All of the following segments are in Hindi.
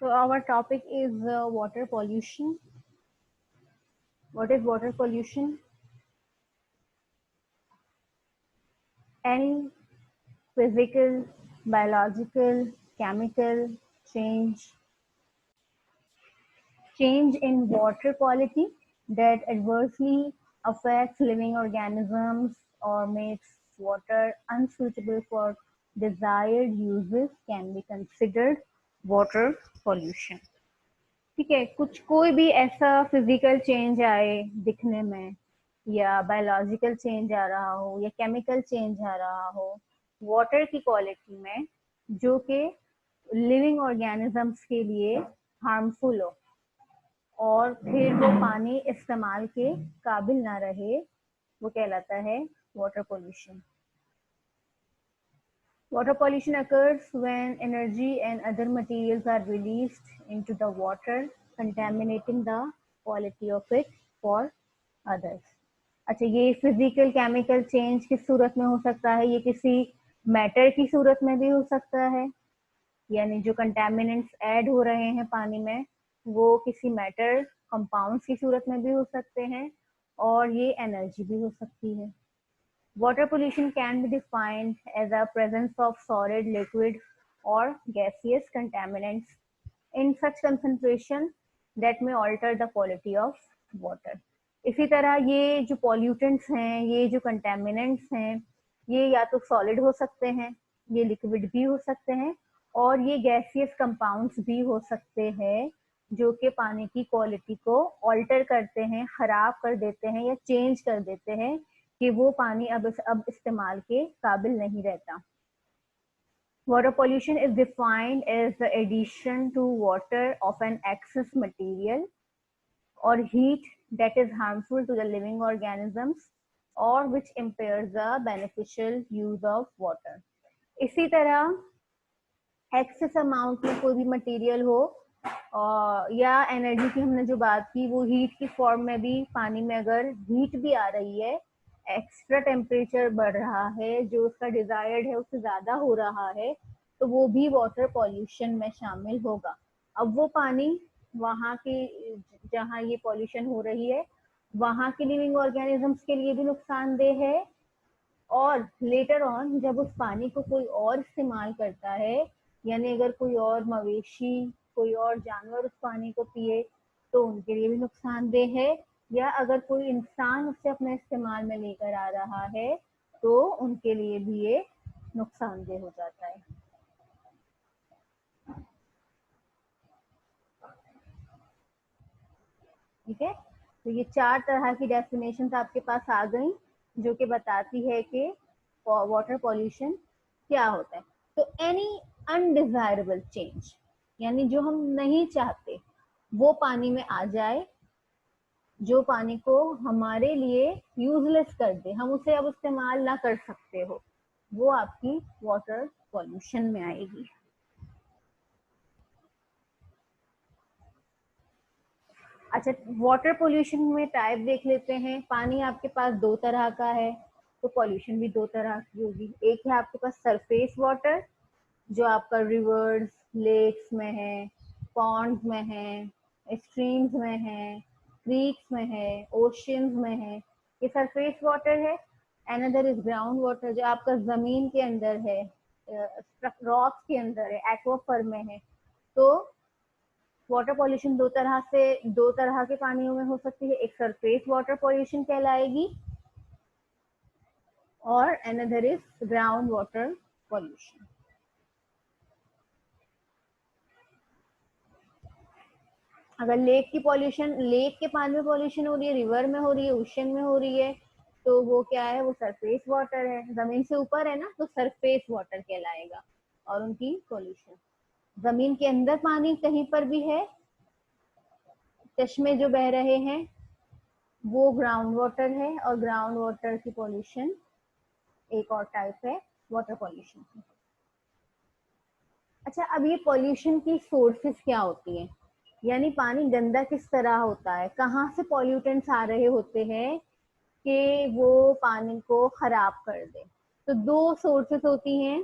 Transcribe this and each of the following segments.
So our topic is water pollution. What is water pollution? Any physical, biological, chemical change in water quality that adversely affects living organisms or makes water unsuitable for desired uses can be considered water pollution. ठीक है, कुछ कोई भी ऐसा फिजिकल चेंज आए दिखने में, या बायोलॉजिकल चेंज आ रहा हो, या केमिकल चेंज आ रहा हो वाटर की क्वालिटी में, जो कि लिविंग ऑर्गेनिजम्स के लिए हार्मफुल हो और फिर वो पानी इस्तेमाल के काबिल ना रहे, वो कहलाता है water pollution. Water pollution occurs when energy and other materials are released into the water, contaminating the quality of it for others. अच्छा, ये फिजिकल केमिकल चेंज किस सूरत में हो सकता है? ये किसी मैटर की सूरत में भी हो सकता है, यानी जो कंटेमिनेंट्स ऐड हो रहे हैं पानी में वो किसी मैटर कंपाउंड्स की सूरत में भी हो सकते हैं, और ये एनर्जी भी हो सकती है. Water pollution can be defined as a presence of solid, liquid, or gaseous contaminants in such concentration that may alter the quality of water. इसी तरह ये जो pollutants हैं, ये जो contaminants हैं, ये या तो solid हो सकते हैं, ये liquid भी हो सकते हैं, और ये gaseous compounds भी हो सकते हैं, जो कि पानी की क्वालिटी को ऑल्टर करते हैं, खराब कर देते हैं या चेंज कर देते हैं कि वो पानी अब इस्तेमाल के काबिल नहीं रहता. Water pollution is defined as the addition to water of an excess material or heat that is harmful to the living organisms or which impairs the beneficial use of water. इसी तरह एक्सेस अमाउंट में कोई भी मटेरियल हो या एनर्जी की हमने जो बात की वो हीट की फॉर्म में भी, पानी में अगर हीट भी आ रही है, एक्स्ट्रा टेम्परेचर बढ़ रहा है, जो उसका डिजायर्ड है उससे ज्यादा हो रहा है, तो वो भी वाटर पॉल्यूशन में शामिल होगा. अब वो पानी वहाँ की जहाँ ये पॉल्यूशन हो रही है वहाँ के लिविंग ऑर्गेनिजम्स के लिए भी नुकसानदेह है, और लेटर ऑन जब उस पानी को कोई और इस्तेमाल करता है, यानी अगर कोई और मवेशी, कोई और जानवर उस पानी को पिए तो उनके लिए भी नुकसानदेह है, या अगर कोई इंसान उससे अपने इस्तेमाल में लेकर आ रहा है तो उनके लिए भी ये नुकसानदेह हो जाता है. ठीक है, तो ये 4 तरह की डेफिनेशन आपके पास आ गई जो कि बताती है कि वाटर पॉल्यूशन क्या होता है. तो एनी अनडिजायरेबल चेंज, यानी जो हम नहीं चाहते वो पानी में आ जाए, जो पानी को हमारे लिए यूजलेस कर दे, हम उसे अब इस्तेमाल ना कर सकते हो, वो आपकी वाटर पॉल्यूशन में आएगी. अच्छा, वाटर पोल्यूशन में टाइप देख लेते हैं. पानी आपके पास 2 तरह का है, तो पॉल्यूशन भी 2 तरह की होगी. एक है आपके पास सरफेस वाटर, जो आपका रिवर्स, लेक्स में है, पॉन्ड्स में है, स्ट्रीम्स में है, क्रीक्स में है, ओशियंस में है, ये सरफेस वाटर है. अनदर इज ग्राउंड वाटर, जो आपका जमीन के अंदर है, रॉक्स के अंदर है, एक्वाफर में है. तो वाटर पॉल्यूशन 2 तरह के पानियों में हो सकती है. एक सरफेस वाटर पॉल्यूशन कहलाएगी और another is ground water pollution. अगर लेक की पॉल्यूशन, लेक के पानी में पॉल्यूशन हो रही है, रिवर में हो रही है, ओशन में हो रही है, तो वो क्या है? वो सरफेस वाटर है, जमीन से ऊपर है ना, तो सरफेस वाटर कहलाएगा. और उनकी पॉल्यूशन जमीन के अंदर पानी कहीं पर भी है, चश्मे जो बह रहे हैं, वो ग्राउंड वाटर है, और ग्राउंड वाटर की पॉल्यूशन एक और टाइप है वाटर पॉल्यूशन की. अच्छा, अब ये पॉल्यूशन की सोर्सेस क्या होती हैं, यानी पानी गंदा किस तरह होता है, कहाँ से पॉल्यूटेंट्स आ रहे होते हैं कि वो पानी को खराब कर दे. तो 2 सोर्सेस होती हैं.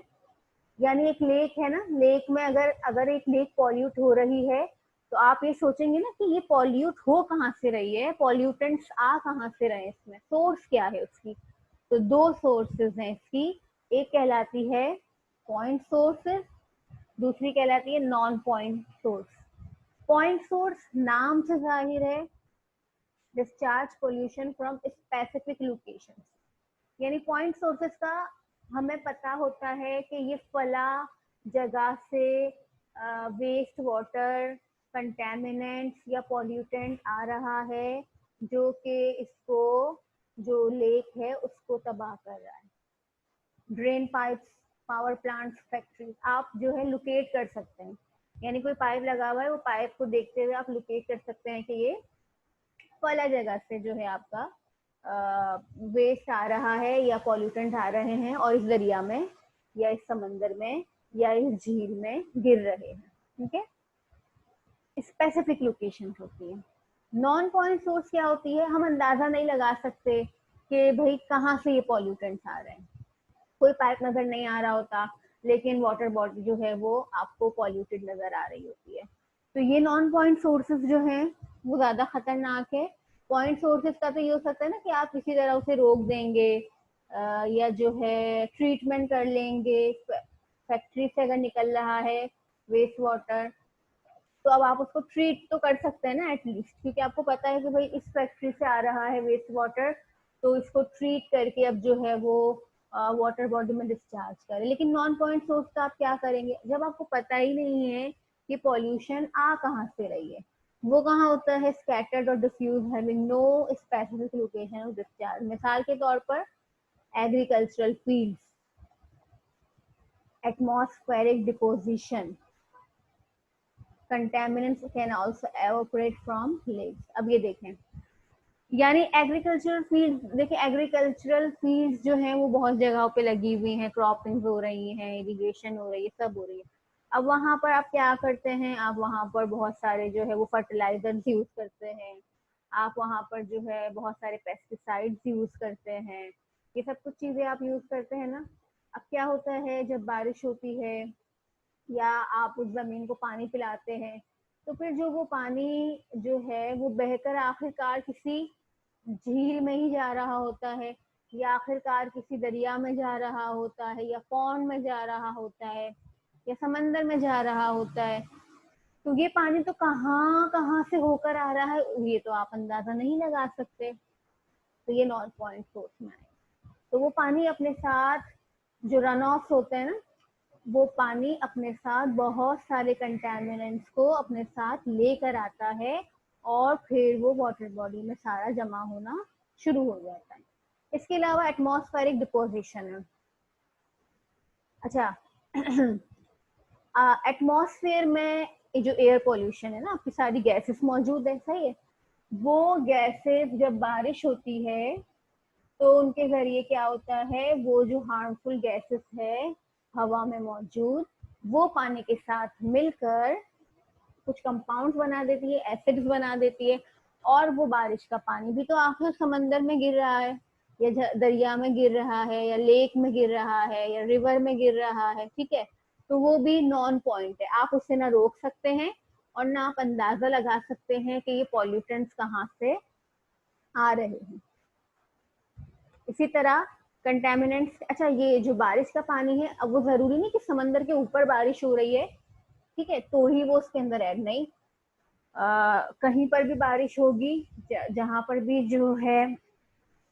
यानी एक लेक है ना, लेक में अगर अगर एक लेक पॉल्यूट हो रही है तो आप ये सोचेंगे ना कि ये पॉल्यूट हो कहाँ से रही है, पॉल्यूटेंट्स आ कहाँ से रहे हैं, इसमें सोर्स क्या है उसकी। तो दो सोर्सेज हैं इसकी, एक कहलाती है पॉइंट सोर्सेज, दूसरी कहलाती है non point source. Point source नाम से जाहिर है discharge pollution from specific location, यानी पॉइंट सोर्सेस का हमें पता होता है कि ये फला जगह से वेस्ट वाटर कंटेमिनेंट्स या पॉल्यूटेंट आ रहा है जो कि इसको, जो लेक है उसको तबाह कर रहा है। Drain pipes, power plants, factories, आप जो है लोकेट कर सकते हैं, यानी कोई पाइप लगा हुआ है, वो पाइप को देखते हुए आप लोकेट कर सकते हैं कि ये फला जगह से जो है आपका वेस्ट आ रहा है या पॉल्यूटेंट आ रहे हैं और इस दरिया में या इस समंदर में या इस झील में गिर रहे हैं। ठीक है, स्पेसिफिक लोकेशन होती है। नॉन पॉइंट सोर्स क्या होती है, हम अंदाजा नहीं लगा सकते कि भाई कहाँ से ये पॉल्यूटेंट्स आ रहे हैं, कोई पाइप नजर नहीं आ रहा होता लेकिन वाटर बॉडी जो है वो आपको पॉल्यूटेड नजर आ रही होती है। तो ये नॉन पॉइंट सोर्सेज जो हैं वो ज्यादा खतरनाक है। पॉइंट सोर्सेज का तो ये हो सकता है ना कि आप किसी तरह उसे रोक देंगे या जो है ट्रीटमेंट कर लेंगे, फैक्ट्री से अगर निकल रहा है वेस्ट वाटर तो अब आप उसको ट्रीट तो कर सकते हैं ना एटलीस्ट, क्योंकि आपको पता है कि भाई इस फैक्ट्री से आ रहा है वेस्ट वाटर, तो इसको ट्रीट करके अब जो है वो वाटर बॉडी में डिस्चार्ज करें। लेकिन नॉन पॉइंट सोर्स का आप क्या करेंगे जब आपको पता ही नहीं है कि पॉल्यूशन आ कहाँ से रही है, वो कहाँ होता है स्कैटर्ड और diffuse having no specific location of discharge. मिसाल के तौर पर agricultural fields, atmospheric deposition, contaminants can also evaporate from lakes। अब ये देखें, यानी एग्रीकल्चरल फील्ड, देखिए एग्रीकल्चरल फील्ड जो है वो बहुत जगहों पे लगी हुई हैं, क्रॉपिंग हो रही है, इरिगेशन हो रही है, सब हो रही है। अब वहां पर आप क्या करते हैं, आप वहां पर बहुत सारे जो है वो फर्टिलाइजर्स यूज करते हैं, आप वहां पर जो है बहुत सारे पेस्टिसाइड्स यूज करते हैं, ये सब कुछ चीजें आप यूज करते हैं ना। अब क्या होता है जब बारिश होती है या आप उस जमीन को पानी पिलाते हैं तो फिर जो वो पानी जो है वो बहकर आखिरकार किसी झील में ही जा रहा होता है या आखिरकार किसी दरिया में जा रहा होता है या पौंड में जा रहा होता है या समंदर में जा रहा होता है। तो ये पानी तो कहाँ कहाँ से होकर आ रहा है ये तो आप अंदाजा नहीं लगा सकते। तो ये नॉन पॉइंट सोर्स में आए, तो वो पानी अपने साथ जो रन ऑफ होते हैं ना, वो पानी अपने साथ बहुत सारे कंटेमिनेंट्स को अपने साथ लेकर आता है और फिर वो वाटर बॉडी में सारा जमा होना शुरू हो जाता है। इसके अलावा एटमॉस्फेरिक डिपोजिशन है। अच्छा एटमॉस्फेयर में जो एयर पोल्यूशन है ना, आपकी सारी गैसेस मौजूद है, सही है। वो गैसेस जब बारिश होती है तो उनके जरिए क्या होता है, वो जो हार्मफुल गैसेस है हवा में मौजूद वो पानी के साथ मिलकर कुछ कंपाउंड्स बना देती है, एसिड्स बना देती है, और वो बारिश का पानी भी तो आखिर समंदर में गिर रहा है या दरिया में गिर रहा है या लेक में गिर रहा है या रिवर में गिर रहा है। ठीक है, तो वो भी नॉन पॉइंट है, आप उसे ना रोक सकते हैं और ना आप अंदाजा लगा सकते हैं कि ये पॉल्यूटेंट्स कहाँ से आ रहे हैं। इसी तरह कंटेमिनेंट्स, अच्छा ये जो बारिश का पानी है अब वो जरूरी नहीं कि समंदर के ऊपर बारिश हो रही है, ठीक है, तो ही वो उसके अंदर ऐड नहीं, कहीं पर भी बारिश होगी जहां पर भी जो है,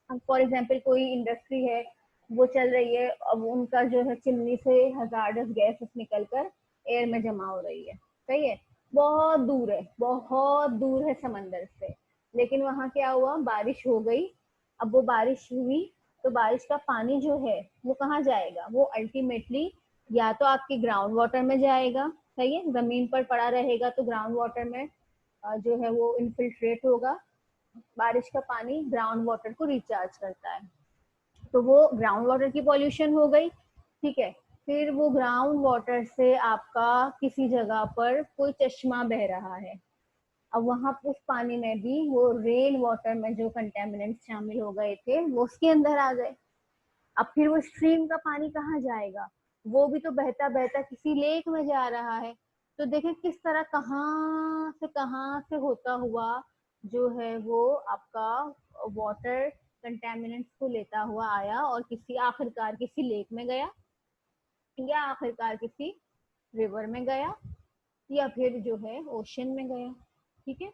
फॉर एग्जाम्पल कोई इंडस्ट्री है वो चल रही है, अब उनका जो है चिमनी से हजार्डस गैसेस निकलकर एयर में जमा हो रही है, सही है, बहुत दूर है, बहुत दूर है समंदर से, लेकिन वहां क्या हुआ बारिश हो गई। अब वो बारिश हुई तो बारिश का पानी जो है वो कहाँ जाएगा, वो अल्टीमेटली या तो आपके ग्राउंड वाटर में जाएगा, सही है, जमीन पर पड़ा रहेगा तो ग्राउंड वाटर में जो है वो इनफिल्ट्रेट होगा, बारिश का पानी ग्राउंड वाटर को रिचार्ज करता है, तो वो ग्राउंड वाटर की पॉल्यूशन हो गई। ठीक है, फिर वो ग्राउंड वाटर से आपका किसी जगह पर कोई चश्मा बह रहा है, अब वहां उस पानी में भी वो रेन वाटर में जो कंटेमिनेंट शामिल हो गए थे वो उसके अंदर आ गए। अब फिर वो स्ट्रीम का पानी कहाँ जाएगा, वो भी तो बहता बहता किसी लेक में जा रहा है। तो देखें किस तरह कहाँ से होता हुआ जो है वो आपका वाटर कंटेमिनेंट्स को लेता हुआ आया और किसी आखिरकार किसी लेक में गया, या आखिरकार किसी रिवर में गया, या फिर जो है ओशन में गया। ठीक है।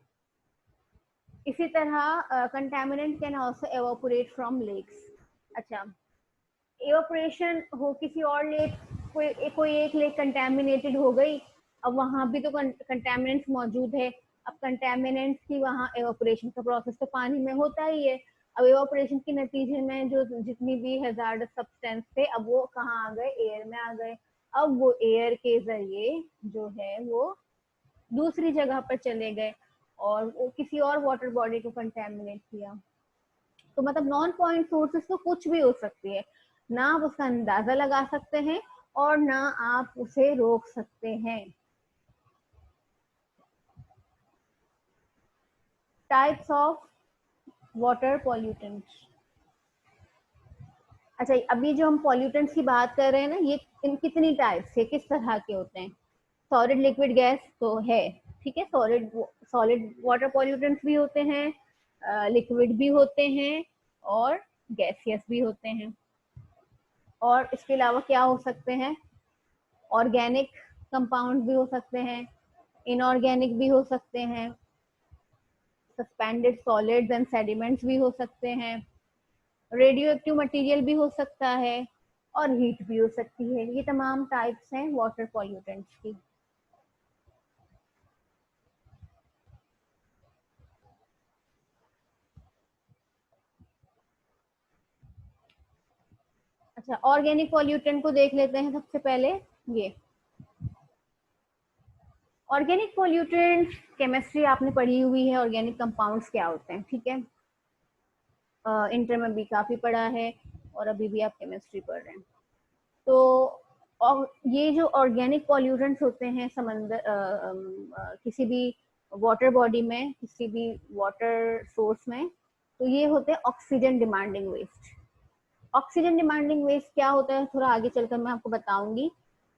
इसी तरह contaminant can also evaporate from lakes. अच्छा, एवापोरेशन हो किसी और लेक, कोई एक लेक कंटेमिनेटेड हो गई, अब वहां भी तो कंटेमिनेंट्स मौजूद है। अब कंटेमिनेंट्स की वहां एवापोरेशन का प्रोसेस तो पानी में होता ही है। अब एवापोरेशन के नतीजे में जो जितनी भी हैजार्डस सब्सटेंस थे, अब वो कहाँ आ गए, एयर में आ गए। अब वो एयर के जरिए जो है वो दूसरी जगह पर चले गए और वो किसी और वाटर बॉडी को कंटेमिनेट किया। तो मतलब नॉन पॉइंट सोर्सेस तो कुछ भी हो सकती है, ना आप उसका अंदाजा लगा सकते हैं और ना आप उसे रोक सकते हैं। Types of water pollutants. अच्छा, अभी जो हम पॉल्यूटेंट्स की बात कर रहे हैं ना, ये इन कितनी टाइप्स है, किस तरह के होते हैं। सॉलिड लिक्विड गैस तो है, ठीक है। सॉलिड सॉलिड वाटर पॉल्यूटेंट्स भी होते हैं, लिक्विड भी होते हैं और गैसियस भी होते हैं। और इसके अलावा क्या हो सकते हैं, ऑर्गेनिक कंपाउंड भी हो सकते हैं, इनऑर्गेनिक भी हो सकते हैं, सस्पेंडेड सॉलिड्स एंड सेडिमेंट्स भी हो सकते हैं, रेडियो एक्टिव मटीरियल भी हो सकता है और हीट भी हो सकती है। ये तमाम टाइप्स हैं वाटर पॉल्यूटेंट्स की। अच्छा, ऑर्गेनिक पॉल्यूटेंट को देख लेते हैं सबसे पहले। ये ऑर्गेनिक पॉल्यूटेंट केमिस्ट्री आपने पढ़ी हुई है, ऑर्गेनिक कंपाउंड्स क्या होते हैं, ठीक है। इंटर में भी काफी पढ़ा है और अभी भी आप केमिस्ट्री पढ़ रहे हैं। तो और ये जो ऑर्गेनिक पॉल्यूटेंट्स होते हैं समंदर किसी भी वाटर बॉडी में, किसी भी वाटर सोर्स में, तो ये होते हैं oxygen demanding waste. Oxygen demanding waste क्या होता है थोड़ा आगे चलकर मैं आपको बताऊंगी।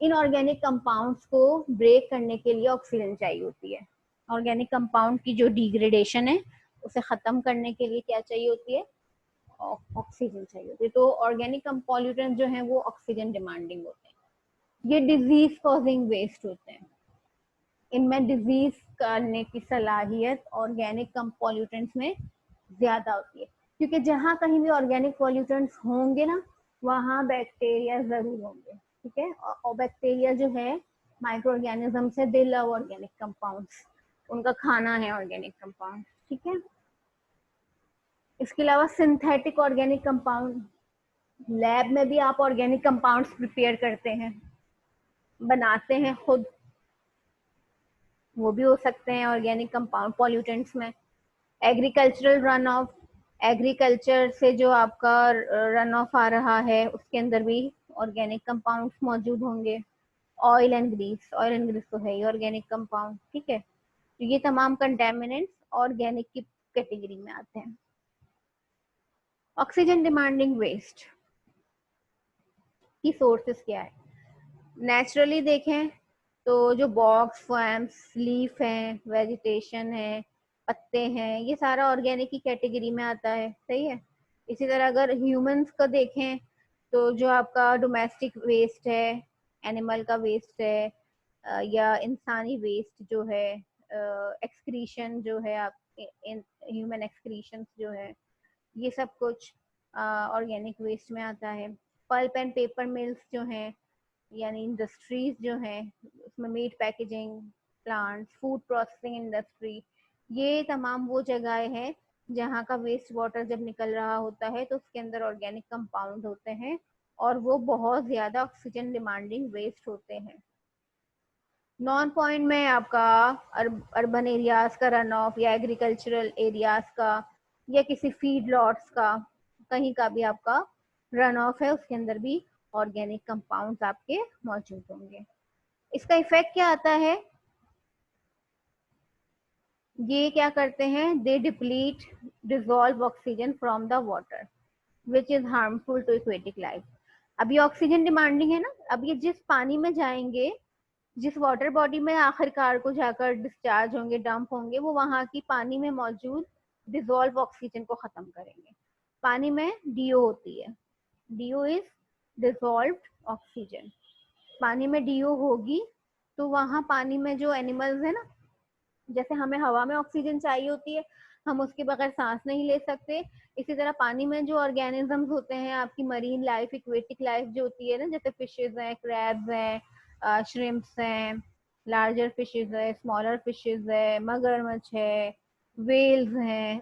इन ऑर्गेनिक कंपाउंड्स को ब्रेक करने के लिए ऑक्सीजन चाहिए होती है। ऑर्गेनिक कंपाउंड की जो डिग्रेडेशन है उसे खत्म करने के लिए क्या चाहिए होती है, ऑक्सीजन चाहिए होती है। तो ऑर्गेनिक पॉल्यूटेंट जो है वो ऑक्सीजन डिमांडिंग होते हैं। ये डिजीज कॉजिंग वेस्ट होते हैं। इनमें डिजीज करने की सलाहियत ऑर्गेनिक पॉल्यूटेंट्स में ज्यादा होती है, क्योंकि जहां कहीं भी ऑर्गेनिक पॉल्यूटेंट्स होंगे ना, वहां बैक्टीरिया जरूर होंगे, ठीक है। और बैक्टीरिया जो है माइक्रो ऑर्गेनिज्म से, दे लव ऑर्गेनिक कंपाउंड्स, उनका खाना है ऑर्गेनिक कंपाउंड, ठीक है। इसके अलावा सिंथेटिक ऑर्गेनिक कंपाउंड, लैब में भी आप ऑर्गेनिक कंपाउंड्स प्रिपेयर करते हैं, बनाते हैं खुद, वो भी हो सकते हैं ऑर्गेनिक कंपाउंड पॉल्यूटेंट्स में। एग्रीकल्चरल रन ऑफ, एग्रीकल्चर से जो आपका रन ऑफ आ रहा है उसके अंदर भी ऑर्गेनिक कंपाउंड्स मौजूद होंगे। Oil and grease, oil and grease तो है ही ऑर्गेनिक कंपाउंड, ठीक है। तो ये तमाम कंटेमिनेंट्स ऑर्गेनिक की कैटेगरी में आते हैं। ऑक्सीजन डिमांडिंग वेस्ट की सोर्सेस क्या है, नेचुरली देखें तो जो बॉक्स फॉर्म्स, लीफ हैं, वेजिटेशन है, पत्ते हैं, ये सारा ऑर्गेनिक की कैटेगरी में आता है, सही है। इसी तरह अगर ह्यूमंस का देखें तो जो आपका डोमेस्टिक वेस्ट है, एनिमल का वेस्ट है, या इंसानी वेस्ट जो है, एक्सक्रीशन जो है, आप ह्यूमन एक्सक्रीशन जो है, ये सब कुछ ऑर्गेनिक वेस्ट में आता है। पल्प एंड पेपर मिल्स जो हैं, यानी इंडस्ट्रीज जो हैं, उसमें meat packaging plants, food processing industry, ये तमाम वो जगह है जहाँ का वेस्ट वाटर जब निकल रहा होता है तो उसके अंदर ऑर्गेनिक कंपाउंड होते हैं और वो बहुत ज्यादा ऑक्सीजन डिमांडिंग वेस्ट होते हैं। नॉन पॉइंट में आपका अर्बन एरियाज का रन ऑफ, या एग्रीकल्चरल एरियाज का, या किसी फीड लॉट्स का, कहीं का भी आपका रन ऑफ है, उसके अंदर भी ऑर्गेनिक कंपाउंड्स आपके मौजूद होंगे। इसका इफेक्ट क्या आता है, ये क्या करते हैं, they deplete dissolve oxygen from the water which is harmful to aquatic life. अब ये ऑक्सीजन डिमांडिंग है ना, अब ये जिस पानी में जाएंगे, जिस वाटर बॉडी में आखिरकार को जाकर डिस्चार्ज होंगे, डंप होंगे, वो वहां की पानी में मौजूद डिजोल्व ऑक्सीजन को खत्म करेंगे। पानी में डीओ होती है, डीओ इज डिजोल्व्ड ऑक्सीजन। पानी में डीओ होगी तो वहां पानी में जो एनिमल्स है ना, जैसे हमें हवा में ऑक्सीजन चाहिए होती है, हम उसके बगैर सांस नहीं ले सकते, इसी तरह पानी में जो ऑर्गेनिजम्स होते हैं, आपकी मरीन लाइफ, इक्वेटिक लाइफ जो होती है ना, जैसे फिशेज हैं, क्रैब्स हैं, श्रिम्प्स हैं, लार्जर फिशेज है, स्मॉलर फिशेज है, मगरमच्छ है, वेल्स हैं,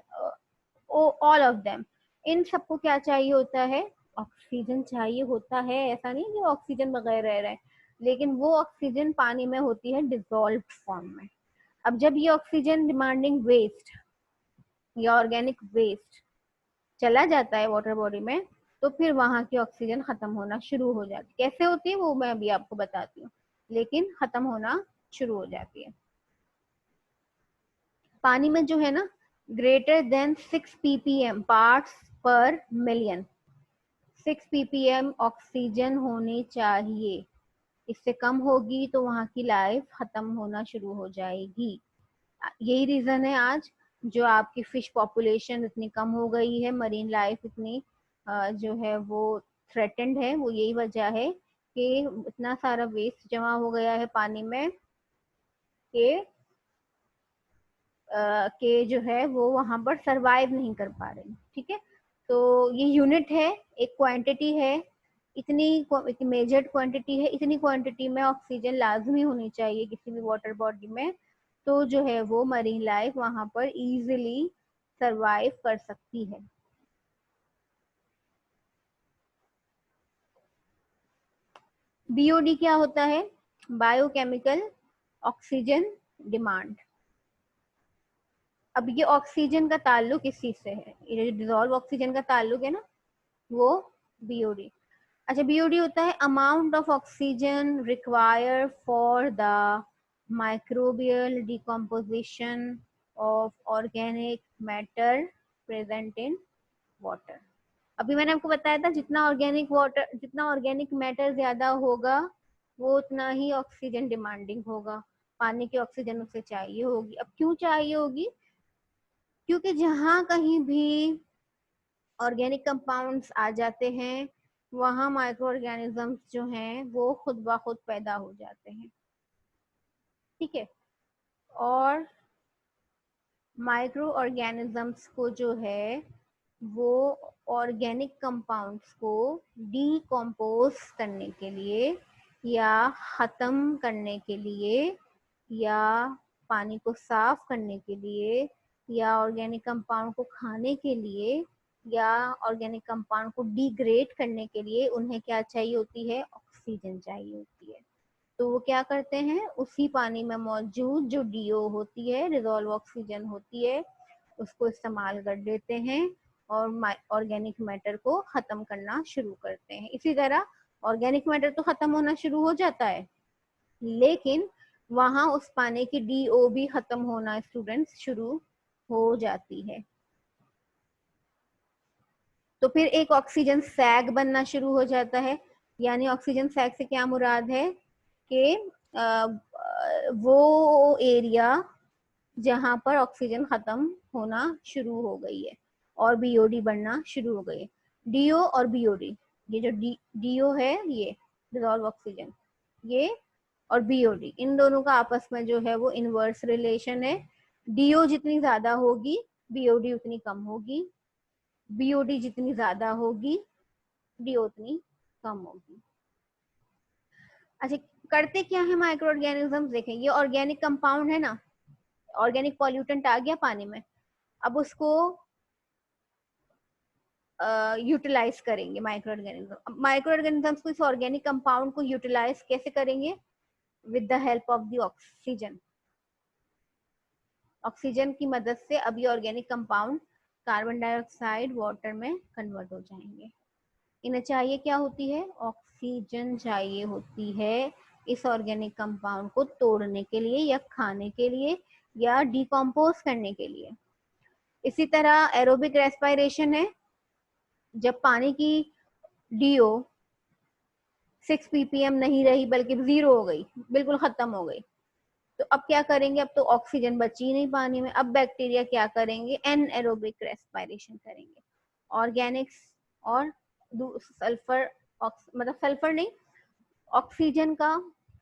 ऑल ऑफ देम, इन सबको क्या चाहिए होता है? ऑक्सीजन चाहिए होता है। ऐसा नहीं कि ऑक्सीजन बगैर रह रहे हैं, लेकिन वो ऑक्सीजन पानी में होती है डिजोल्व फॉर्म में। अब जब ये ऑक्सीजन डिमांडिंग वेस्ट या ऑर्गेनिक वेस्ट चला जाता है वाटर बॉडी में, तो फिर वहां की ऑक्सीजन खत्म होना शुरू हो जाती है। कैसे होती है वो मैं अभी आपको बताती हूँ, लेकिन खत्म होना शुरू हो जाती है। पानी में जो है ना, greater than 6 ppm parts per million, 6 ppm oxygen होनी चाहिए। इससे कम होगी तो वहां की लाइफ खत्म होना शुरू हो जाएगी। यही रीजन है आज जो आपकी फिश पॉपुलेशन इतनी कम हो गई है, मरीन लाइफ इतनी जो है वो थ्रेटेंड है, वो यही वजह है कि इतना सारा वेस्ट जमा हो गया है पानी में कि के जो है वो वहां पर सरवाइव नहीं कर पा रहे। ठीक है, तो ये यूनिट है, एक क्वांटिटी है, इतनी मेजर्ड क्वांटिटी है, इतनी क्वांटिटी में ऑक्सीजन लाजमी होनी चाहिए किसी भी वाटर बॉडी में, तो जो है वो मरीन लाइफ वहां पर इजीली सरवाइव कर सकती है। बीओडी क्या होता है? Biochemical oxygen demand. अब ये ऑक्सीजन का ताल्लुक किस चीज से है? ये जो डिजोल्व ऑक्सीजन का ताल्लुक है ना, वो बीओडी। अच्छा, बीओडी होता है amount of oxygen required for the microbial decomposition of organic matter present in water. अभी मैंने आपको बताया था जितना ऑर्गेनिक वाटर, जितना ऑर्गेनिक मैटर ज्यादा होगा वो उतना ही ऑक्सीजन डिमांडिंग होगा, पानी की ऑक्सीजन उसे चाहिए होगी। अब क्यों चाहिए होगी? क्योंकि जहां कहीं भी ऑर्गेनिक कंपाउंड्स आ जाते हैं, वहां माइक्रो ऑर्गेनिजम्स जो हैं वो खुद ब खुद पैदा हो जाते हैं। ठीक है, और माइक्रो ऑर्गेनिजम्स को जो है वो ऑर्गेनिक कंपाउंड्स को डीकम्पोज करने के लिए या खत्म करने के लिए या पानी को साफ करने के लिए या ऑर्गेनिक कंपाउंड को खाने के लिए या ऑर्गेनिक कंपाउंड को डिग्रेड करने के लिए उन्हें क्या चाहिए होती है? ऑक्सीजन चाहिए होती है। तो वो क्या करते हैं, उसी पानी में मौजूद जो डीओ होती है, डिजोल्व ऑक्सीजन होती है, उसको इस्तेमाल कर देते हैं और ऑर्गेनिक मैटर को खत्म करना शुरू करते हैं। इसी तरह ऑर्गेनिक मैटर तो खत्म होना शुरू हो जाता है, लेकिन वहां उस पानी की डीओ भी खत्म होना स्टूडेंट्स शुरू हो जाती है। तो फिर एक ऑक्सीजन सैग बनना शुरू हो जाता है। यानी ऑक्सीजन सैग से क्या मुराद है कि वो एरिया जहां पर ऑक्सीजन खत्म होना शुरू हो गई है और बीओडी बढ़ना शुरू हो गई है। डीओ और बीओडी, ये जो डीओ है ये डिजोल्व ऑक्सीजन, ये और बीओडी, इन दोनों का आपस में जो है वो इनवर्स रिलेशन है। डीओ जितनी ज्यादा होगी बीओडी उतनी कम होगी, बीओडी जितनी ज्यादा होगी डीओ उतनी कम होगी। अच्छा, करते क्या है माइक्रो ऑर्गेनिज्म? देखें, ये ऑर्गेनिक कंपाउंड है ना, ऑर्गेनिक पॉल्यूटेंट आ गया पानी में, अब उसको यूटिलाइज करेंगे माइक्रो ऑर्गेनिज्म। माइक्रो ऑर्गेनिजम्स को इस ऑर्गेनिक कंपाउंड को यूटिलाइज कैसे करेंगे? With the help of the oxygen. Oxygen की मदद से अब ये organic compound carbon dioxide water में कन्वर्ट हो जाएंगे। इन्हें चाहिए क्या होती है? ऑक्सीजन चाहिए होती है इस ऑर्गेनिक कंपाउंड को तोड़ने के लिए या खाने के लिए या डिकम्पोज करने के लिए। इसी तरह एरोबिक रेस्पिरेशन है, जब पानी की डीओ 6 ppm नहीं रही बल्कि 0 हो गई, बिल्कुल खत्म हो गई। तो अब क्या करेंगे, अब तो ऑक्सीजन बची नहीं पानी में, अब बैक्टीरिया क्या करेंगे, एनएरोबिक रेस्पिरेशन करेंगे। ऑर्गेनिक्स और सल्फर, मतलब सल्फर नहीं, ऑक्सीजन का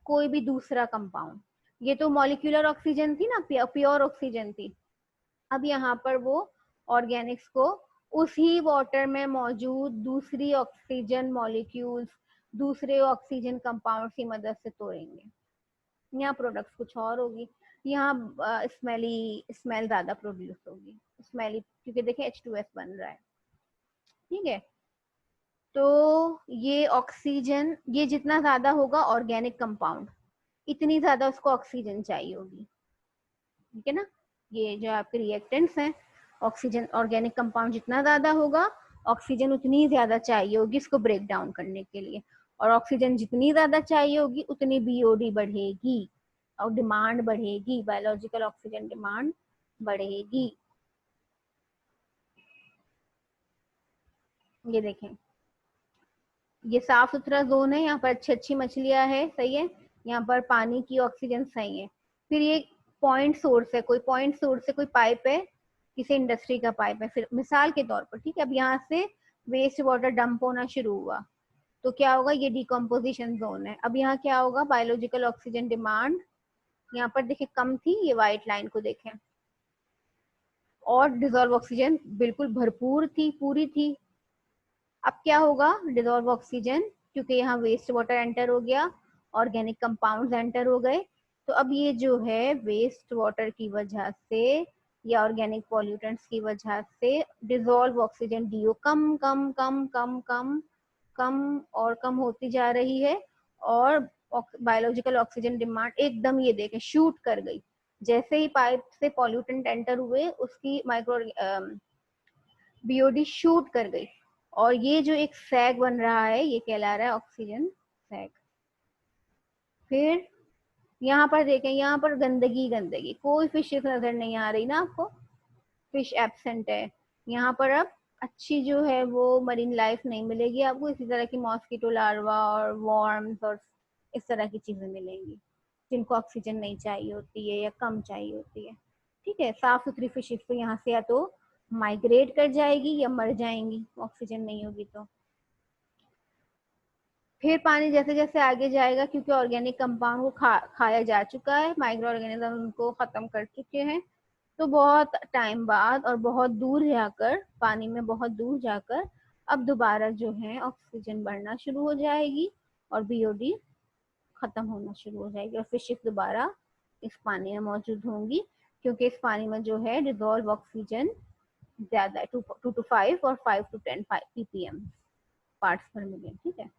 कोई भी दूसरा कंपाउंड, ये तो मॉलिक्यूलर ऑक्सीजन थी ना, प्योर ऑक्सीजन थी। अब यहाँ पर वो ऑर्गेनिक्स को उसी वाटर में मौजूद दूसरी ऑक्सीजन मॉलिक्यूल्स, दूसरे ऑक्सीजन कंपाउंड की मदद से तोड़ेंगे। यहाँ प्रोडक्ट्स कुछ और होगी, यहाँ स्मेल ज्यादा प्रोड्यूस होगी, स्मेली, क्योंकि देखिए H2S बन रहा है। ठीक है, तो ये ऑक्सीजन, ये जितना ज्यादा होगा ऑर्गेनिक कंपाउंड, इतनी ज्यादा उसको ऑक्सीजन चाहिए होगी। ठीक है ना, ये जो आपके रिएक्टेंट्स हैं, ऑक्सीजन ऑर्गेनिक कंपाउंड जितना ज्यादा होगा, ऑक्सीजन उतनी ज्यादा चाहिए होगी इसको ब्रेक डाउन करने के लिए, और ऑक्सीजन जितनी ज्यादा चाहिए होगी उतनी बीओडी बढ़ेगी और डिमांड बढ़ेगी, बायोलॉजिकल ऑक्सीजन डिमांड बढ़ेगी। ये देखें, ये साफ सुथरा जोन है, यहाँ पर अच्छी अच्छी मछलियां है, सही है, यहाँ पर पानी की ऑक्सीजन सही है। फिर ये पॉइंट सोर्स है, कोई पॉइंट सोर्स है, कोई पाइप है, किसी इंडस्ट्री का पाइप है, फिर मिसाल के तौर पर, ठीक है। अब यहाँ से वेस्ट वाटर डंप होना शुरू हुआ, तो क्या होगा, ये डिकम्पोजिशन जोन है। अब यहाँ क्या होगा, बायोलॉजिकल ऑक्सीजन डिमांड यहाँ पर देखें कम थी, ये व्हाइट लाइन को देखें, और डिजोल्व ऑक्सीजन बिल्कुल भरपूर थी, पूरी थी। अब क्या होगा, डिजोल्व ऑक्सीजन, क्योंकि यहाँ वेस्ट वाटर एंटर हो गया, ऑर्गेनिक कंपाउंड्स एंटर हो गए, तो अब ये जो है वेस्ट वाटर की वजह से या ऑर्गेनिक पॉल्यूटेंट्स की वजह से डिजोल्व ऑक्सीजन डीओ कम कम कम कम कम कम और कम होती जा रही है, और बायोलॉजिकल ऑक्सीजन डिमांड एकदम ये देखें शूट कर गई। जैसे ही पाइप से पॉल्यूटेंट एंटर हुए, उसकी माइक्रो बीओडी शूट कर गई, और ये जो एक सैग बन रहा है ये कहला रहा है ऑक्सीजन सैग। फिर यहाँ पर देखें, यहाँ पर गंदगी गंदगी, कोई फिशेस नजर नहीं आ रही ना आपको, फिश एब्सेंट है यहाँ पर। अब अच्छी जो है वो मरीन लाइफ नहीं मिलेगी आपको, इसी तरह की मॉस्किटो लार्वा और वॉर्म्स और इस तरह की चीजें मिलेंगी जिनको ऑक्सीजन नहीं चाहिए होती है या कम चाहिए होती है। ठीक है, साफ सुथरी फिशेस तो यहाँ से या तो माइग्रेट कर जाएगी या मर जाएंगी, ऑक्सीजन नहीं होगी तो। फिर पानी जैसे जैसे आगे जाएगा, क्योंकि ऑर्गेनिक कंपाउंड को खाया जा चुका है, माइक्रो ऑर्गेनिज्म उनको खत्म कर चुके हैं, तो बहुत टाइम बाद और बहुत दूर जाकर, पानी में बहुत दूर जाकर अब दोबारा जो है ऑक्सीजन बढ़ना शुरू हो जाएगी और बीओडी खत्म होना शुरू हो जाएगी, और फिशेस दोबारा इस पानी में मौजूद होंगी, क्योंकि इस पानी में जो है डिजोल्व ऑक्सीजन ज्यादा है, 2 to 5 और 5 to 10 ppm parts per million. ठीक है,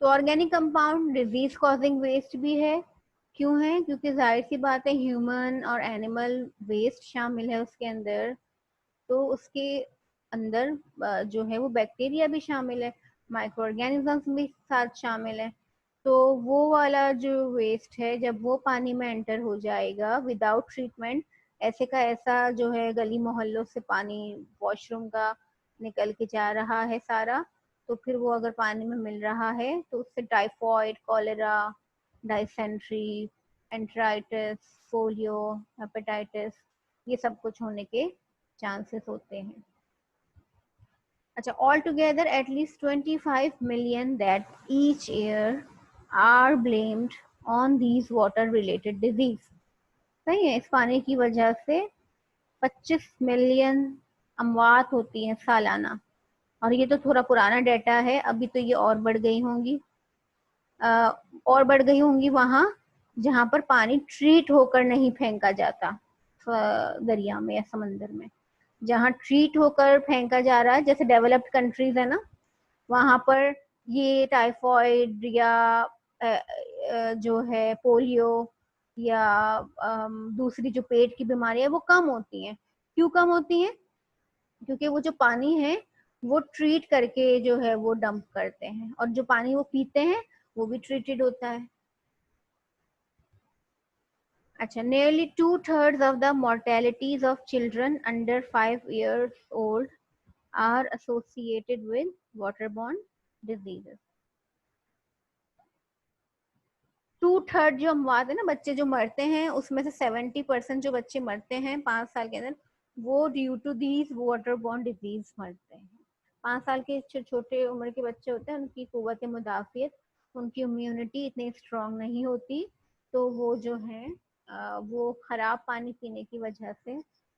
तो organic compound disease causing waste भी है। क्यों है, क्योंकि जाहिर सी बात है ह्यूमन और एनिमल वेस्ट शामिल है उसके अंदर, तो उसके अंदर जो है वो बैक्टीरिया भी शामिल है, माइक्रो ऑर्गेनिजम्स भी साथ शामिल है। तो वो वाला जो वेस्ट है जब वो पानी में एंटर हो जाएगा विदाउट ट्रीटमेंट, ऐसे का ऐसा जो है गली मोहल्लों से पानी वॉशरूम का निकल के जा रहा है सारा, तो फिर वो अगर पानी में मिल रहा है तो उससे typhoid, cholera, dysentery, enteritis, polio, hepatitis, ये सब कुछ होने के चांसेस होते हैं। अच्छा, all together at least 25 million that each year are blamed on these water related disease। सही है, इस पानी की वजह से 25 मिलियन अमवात होती हैं सालाना, और ये तो थोड़ा पुराना डाटा है, अभी तो ये और बढ़ गई होंगी, और बढ़ गई होंगी वहां जहां पर पानी ट्रीट होकर नहीं फेंका जाता दरिया में या समंदर में। जहाँ ट्रीट होकर फेंका जा रहा है, जैसे डेवलप्ड कंट्रीज है ना, वहां पर ये टाइफॉइड या जो है पोलियो या दूसरी जो पेट की बीमारी है वो कम होती हैं। क्यों कम होती हैं, क्योंकि वो जो पानी है वो ट्रीट करके जो है वो डंप करते हैं, और जो पानी वो पीते हैं वो भी ट्रीटेड होता है। अच्छा, nearly 2/3 of the mortalities of children under 5 years old are associated with waterborne diseases। 2/3 जो हम बात है ना, बच्चे जो मरते हैं उसमें से 70% जो बच्चे मरते हैं 5 साल के अंदर, वो due to these waterborne disease मरते हैं। 5 साल के छोटे उम्र के बच्चे होते हैं, उनकी कुव्वत मुदाफियत, उनकी इम्यूनिटी इतनी स्ट्रांग नहीं होती, तो वो जो है वो खराब पानी पीने की वजह से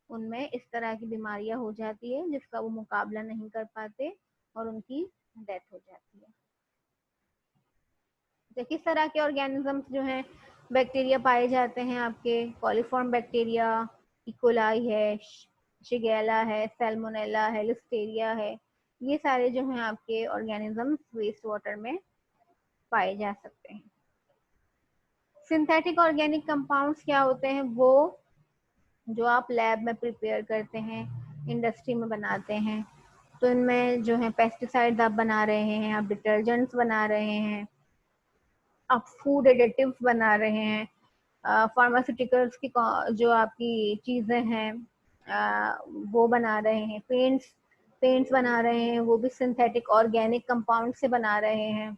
उनमें इस तरह की बीमारियां हो जाती है जिसका वो मुकाबला नहीं कर पाते और उनकी डेथ हो जाती है। तो किस तरह के ऑर्गेनिजम्स जो हैं, बैक्टीरिया पाए जाते हैं आपके, कॉलीफॉर्म बैक्टीरिया, इकोलाई है, शिगेला है, सैल्मोनेला है, लिस्टेरिया है, ये सारे जो हैं आपके ऑर्गेनिजम्स वेस्ट वाटर में पाए जा सकते हैं। सिंथेटिक ऑर्गेनिक कंपाउंड्स क्या होते हैं? वो जो आप लैब में प्रिपेयर करते हैं, इंडस्ट्री में बनाते हैं, तो इनमें जो है पेस्टिसाइड्स आप बना रहे हैं, आप डिटर्जेंट्स बना रहे हैं, आप फूड एडिटिव्स बना रहे हैं, फार्मास्यूटिकल्स की जो आपकी चीज़ें हैं वो बना रहे हैं, पेंट्स बना रहे हैं, वो भी सिंथेटिक ऑर्गेनिक कंपाउंड से बना रहे हैं,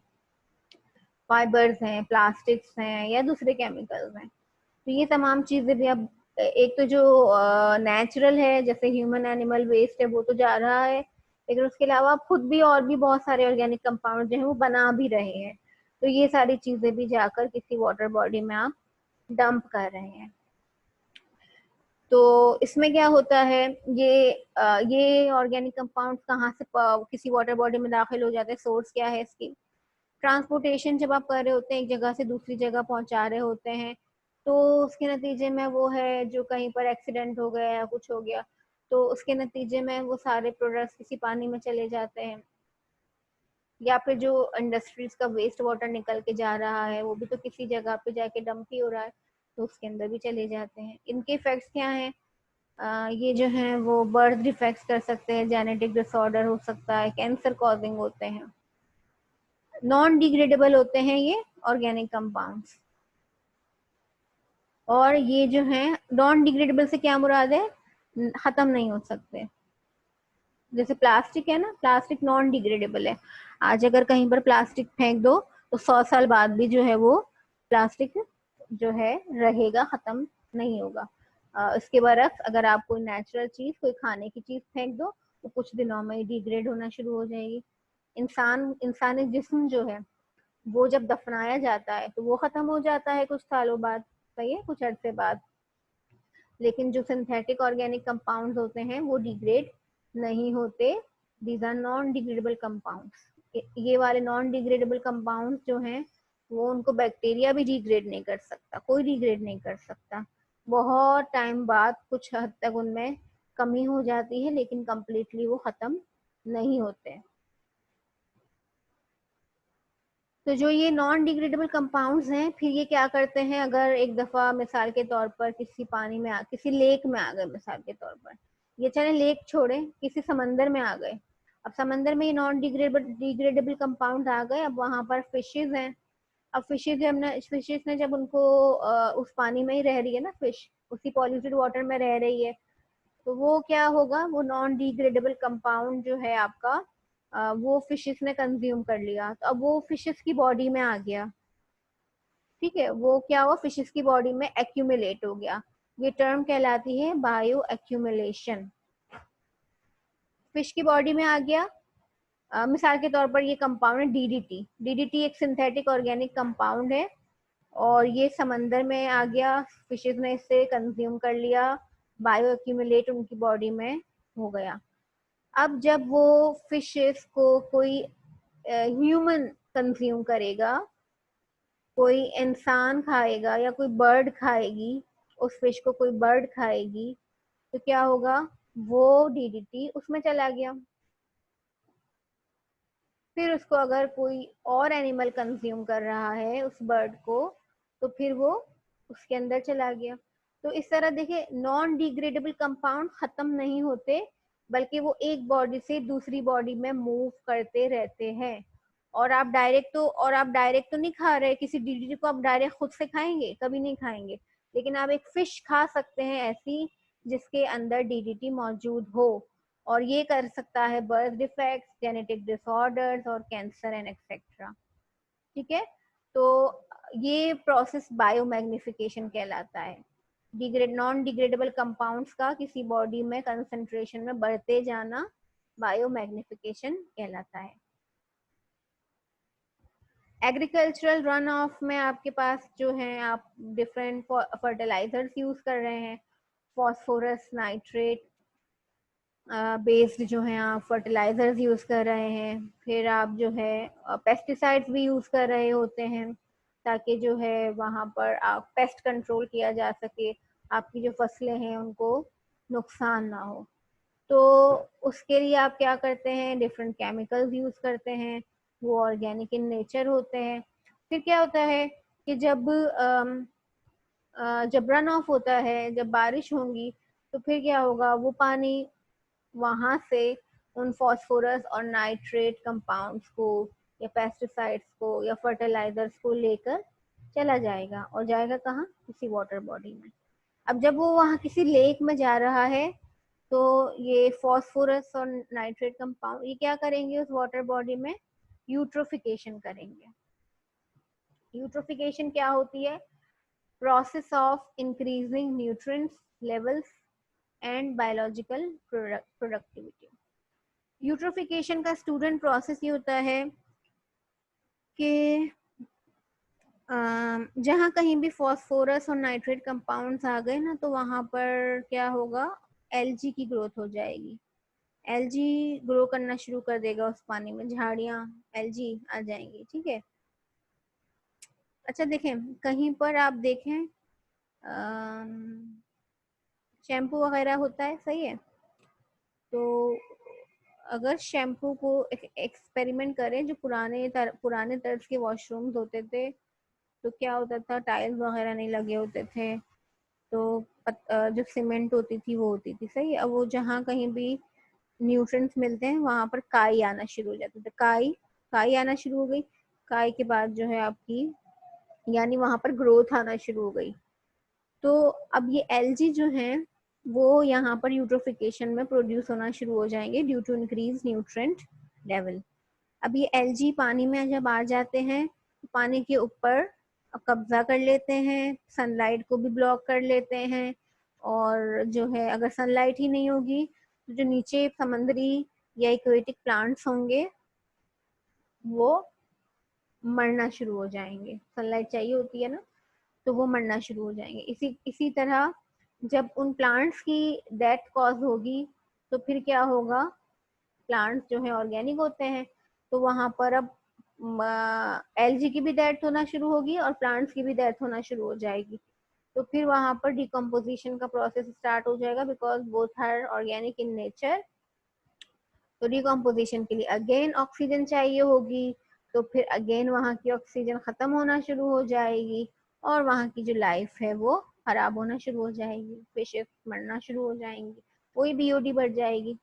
फाइबर्स हैं, प्लास्टिक्स हैं या दूसरे केमिकल्स हैं। तो ये तमाम चीज़ें भी अब, एक तो जो नेचुरल है जैसे ह्यूमन एनिमल वेस्ट है वो तो जा रहा है, लेकिन उसके अलावा आप खुद भी और भी बहुत सारे ऑर्गेनिक कंपाउंड जो है वो बना भी रहे हैं, तो ये सारी चीज़ें भी जाकर किसी वाटर बॉडी में आप डंप कर रहे हैं। तो इसमें क्या होता है, ये ऑर्गेनिक कंपाउंड कहाँ से किसी वाटर बॉडी में दाखिल हो जाते हैं, सोर्स क्या है इसकी? ट्रांसपोर्टेशन जब आप कर रहे होते हैं, एक जगह से दूसरी जगह पहुंचा रहे होते हैं, तो उसके नतीजे में वो है जो कहीं पर एक्सीडेंट हो गया या कुछ हो गया, तो उसके नतीजे में वो सारे प्रोडक्ट्स किसी पानी में चले जाते हैं, या फिर जो इंडस्ट्रीज का वेस्ट वाटर निकल के जा रहा है वो भी तो किसी जगह पे जाके डंप ही हो रहा है, तो उसके अंदर भी चले जाते हैं। इनके इफेक्ट्स क्या हैं? ये जो है वो बर्थ डिफेक्ट्स कर सकते हैं, जेनेटिक डिसऑर्डर हो सकता है, कैंसर कॉजिंग होते हैं, नॉन डिग्रेडेबल होते हैं ये ऑर्गेनिक कंपाउंड्स। और ये जो है नॉन डिग्रेडेबल से क्या मुराद है? खत्म नहीं हो सकते। जैसे प्लास्टिक है ना, प्लास्टिक नॉन डिग्रेडेबल है, आज अगर कहीं पर प्लास्टिक फेंक दो तो 100 साल बाद भी जो है वो प्लास्टिक जो है रहेगा, खत्म नहीं होगा। इसके बरक्स अगर आप कोई नेचुरल चीज, कोई खाने की चीज फेंक दो तो कुछ दिनों में ही डिग्रेड होना शुरू हो जाएगी। इंसानी जिस्म जो है वो जब दफनाया जाता है तो वो खत्म हो जाता है कुछ सालों बाद, सही है, कुछ अरसे बाद, लेकिन जो सिंथेटिक ऑर्गेनिक कंपाउंड्स होते हैं वो डिग्रेड नहीं होते। These are non degradable compounds. ये वाले नॉन डिग्रेडेबल कंपाउंड्स जो हैं वो, उनको बैक्टीरिया भी डिग्रेड नहीं कर सकता, कोई डिग्रेड नहीं कर सकता। बहुत टाइम बाद कुछ हद तक उनमें कमी हो जाती है, लेकिन कंप्लीटली वो खत्म नहीं होते। तो जो ये नॉन डिग्रेडेबल कंपाउंड्स हैं, फिर ये क्या करते हैं, अगर एक दफा मिसाल के तौर पर किसी पानी में किसी लेक में आ गए, मिसाल के तौर पर, ये चले लेक छोड़े, किसी समंदर में आ गए, अब समंदर में ये नॉन डिग्रेडेबल कंपाउंड आ गए, अब वहां पर फिशेज हैं, अब फिशेज ने जब उनको उस पानी में ही रह रही है ना फिश, उसी पॉल्यूटेड वाटर में रह रही है, तो वो क्या होगा, वो नॉन डिग्रेडेबल कंपाउंड जो है आपका वो फिशेस ने कंज्यूम कर लिया, तो अब वो फिशेस की बॉडी में आ गया, ठीक है, वो क्या हुआ, फिशेस की बॉडी में एक्यूमुलेट हो गया। ये टर्म कहलाती है बायो एक्यूमुलेशन। फिश की बॉडी में आ गया, मिसाल के तौर पर ये कंपाउंड है डीडीटी। डीडीटी एक सिंथेटिक ऑर्गेनिक कंपाउंड है, और ये समंदर में आ गया, फिशेस ने इसे कंज्यूम कर लिया, बायो एक्यूमुलेट उनकी बॉडी में हो गया। अब जब वो फिशेस को कोई ह्यूमन कंज्यूम करेगा, कोई इंसान खाएगा या कोई बर्ड खाएगी, उस फिश को कोई बर्ड खाएगी, तो क्या होगा, वो डीडीटी उसमें चला गया। फिर उसको अगर कोई और एनिमल कंज्यूम कर रहा है उस बर्ड को, तो फिर वो उसके अंदर चला गया। तो इस तरह देखिए, नॉन डिग्रेडेबल कंपाउंड खत्म नहीं होते, बल्कि वो एक बॉडी से दूसरी बॉडी में मूव करते रहते हैं। और आप डायरेक्ट तो नहीं खा रहे, किसी डीडीटी को आप डायरेक्ट खुद से खाएंगे? कभी नहीं खाएंगे। लेकिन आप एक फिश खा सकते हैं ऐसी जिसके अंदर डीडीटी मौजूद हो, और ये कर सकता है बर्थ डिफेक्ट्स, जेनेटिक डिसऑर्डर्स और कैंसर एंड एक्सेट्रा। ठीक है, तो ये प्रोसेस बायोमैग्निफिकेशन कहलाता है। नॉन डिग्रेडेबल कंपाउंड्स का किसी बॉडी में कंसंट्रेशन में बढ़ते जाना बायोमैग्निफिकेशन कहलाता है। एग्रीकल्चरल रन ऑफ में आपके पास जो है आप डिफरेंट फर्टिलाइजर्स यूज कर रहे हैं, फॉस्फोरस, नाइट्रेट बेस्ड जो है आप फर्टिलाइजर्स यूज कर रहे हैं। फिर आप जो है पेस्टिसाइड्स भी यूज कर रहे होते हैं ताकि जो है वहां पर आप पेस्ट कंट्रोल किया जा सके, आपकी जो फसलें हैं उनको नुकसान ना हो। तो उसके लिए आप क्या करते हैं, डिफरेंट केमिकल्स यूज करते हैं, वो ऑर्गेनिक इन नेचर होते हैं। फिर क्या होता है कि जब रन ऑफ होता है, जब बारिश होंगी, तो फिर क्या होगा, वो पानी वहां से उन फॉस्फोरस और नाइट्रेट कंपाउंड्स को या पेस्टिसाइड्स को या फर्टिलाइजर्स को लेकर चला जाएगा, और जाएगा कहाँ, किसी वाटर बॉडी में। अब जब वो वहाँ किसी लेक में जा रहा है, तो ये फॉस्फोरस और नाइट्रेट कंपाउंड ये क्या करेंगे, उस वाटर बॉडी में यूट्रोफिकेशन करेंगे। यूट्रोफिकेशन क्या होती है, process of increasing nutrients levels and biological productivity. Eutrophication का स्टूडेंट प्रोसेस ये होता है कि जहाँ कहीं भी फॉस्फोरस और नाइट्रेट कंपाउंड्स आ गए ना, तो वहां पर क्या होगा, एलजी की ग्रोथ हो जाएगी। एलजी ग्रो करना शुरू कर देगा उस पानी में, झाड़ियाँ एलजी आ जाएंगी। ठीक है, अच्छा देखें, कहीं पर आप देखें शैम्पू वगैरह होता है, सही है, तो अगर शैम्पू को एक्सपेरिमेंट करें, जो पुराने तर्ज के वॉशरूम्स होते थे, तो क्या होता था, टाइल्स वगैरह नहीं लगे होते थे, तो जो सीमेंट होती थी वो होती थी, सही है। अब वो जहाँ कहीं भी न्यूट्रिएंट्स मिलते हैं वहां पर काई आना शुरू हो जाती थी, काई काई आना शुरू हो गई। काई के बाद जो है आपकी, यानी वहां पर ग्रोथ आना शुरू हो गई। तो अब ये एलजी जो है वो यहाँ पर यूट्रोफिकेशन में प्रोड्यूस होना शुरू हो जाएंगे due to increase nutrient level. अब ये एलजी पानी में जब आ जाते हैं, तो पानी के ऊपर कब्जा कर लेते हैं, सनलाइट को भी ब्लॉक कर लेते हैं, और जो है अगर सनलाइट ही नहीं होगी तो जो नीचे समुद्री या एक्वेटिक प्लांट्स होंगे वो मरना शुरू हो जाएंगे। सनलाइट चाहिए होती है ना, तो वो मरना शुरू हो जाएंगे। इसी इसी तरह जब उन प्लांट्स की डेथ कॉज होगी, तो फिर क्या होगा, प्लांट्स जो है ऑर्गेनिक होते हैं, तो वहां पर अब एलजी की भी डेथ होना शुरू होगी और प्लांट्स की भी डेथ होना शुरू हो जाएगी। तो फिर वहां पर डिकम्पोजिशन का प्रोसेस स्टार्ट हो जाएगा, because both are organic in nature. तो डिकम्पोजिशन के लिए अगेन ऑक्सीजन चाहिए होगी, तो फिर अगेन वहाँ की ऑक्सीजन खत्म होना शुरू हो जाएगी, और वहाँ की जो लाइफ है वो खराब होना शुरू हो जाएगी, फिशेस मरना शुरू हो जाएंगी, वही बीओडी बढ़ जाएगी।